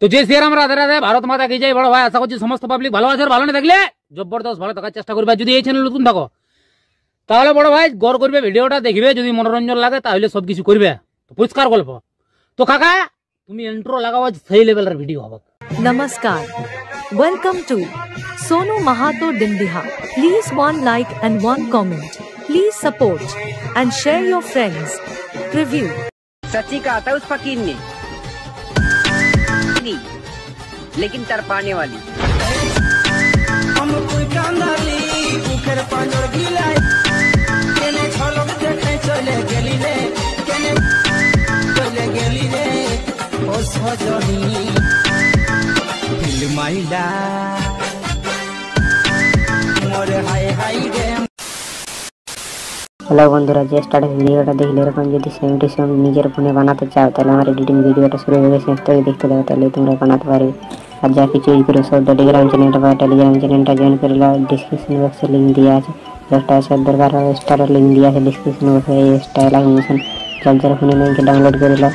তো জয় শ্রীরাম, রাধে রাধে, ভারত মাতা কি জয়। বড় ভাই আশা করছি সমস্ত পাবলিক ভালো আছে। ভালো না দেখলে জবরদস্ত ভালো থাকার চেষ্টা করবে। যদি এই চ্যানেল নতুন থাকো তাহলে বড় ভাই গড় করবে, ভিডিওটা দেখবে, যদি মনোরঞ্জন লাগে তাহলে সবকিছু করবে। তো পরিষ্কার গল্প। তো কাকা তুমি ইন্ট্রো লাগাও, সেই লেভেলের ভিডিও হবে। Namaskar. Welcome to Sonu Mahato Dindiha. Please one like and one comment. Please support and share your friends. Review. सच्ची कहा था उस फकीर ने, लेकिन तरपाने वाली। हेलो बंधुरा, जे स्टार्ट भिडियोटा देखले एरकम যদি সেম টু সেম নিজের ফোনে বানাতে চাও তাহলে আমার এডিটিং ভিডিওটা শুরু হয়ে গেছে, শেষ থেকে দেখতে দাও, তাহলে তোমরা বানাতে পারবে। আর যা কিছু এই করে সব টেলিগ্রাম চ্যানেলটা বা টেলিগ্রাম চ্যানেলটা জয়েন করে নাও। ডেসক্রিপশন বক্সে লিংক দেওয়া আছে, একটা আছে দরকার হয় স্টারের লিংক দেওয়া আছে ডেসক্রিপশন বক্সে। এই স্টাইল অ্যানিমেশন যার ফোনে লিংক ডাউনলোড করে নাও,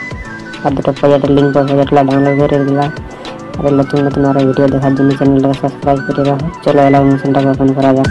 আর দুটো প্রজেক্টের লিংক প্রজেক্টটা ডাউনলোড করে দিলাম। আর নতুন নতুন আরো ভিডিও দেখার জন্য চ্যানেলটাকে সাবস্ক্রাইব করে রাখো। চলো অ্যানিমেশনটাকে ওপেন করা যাক।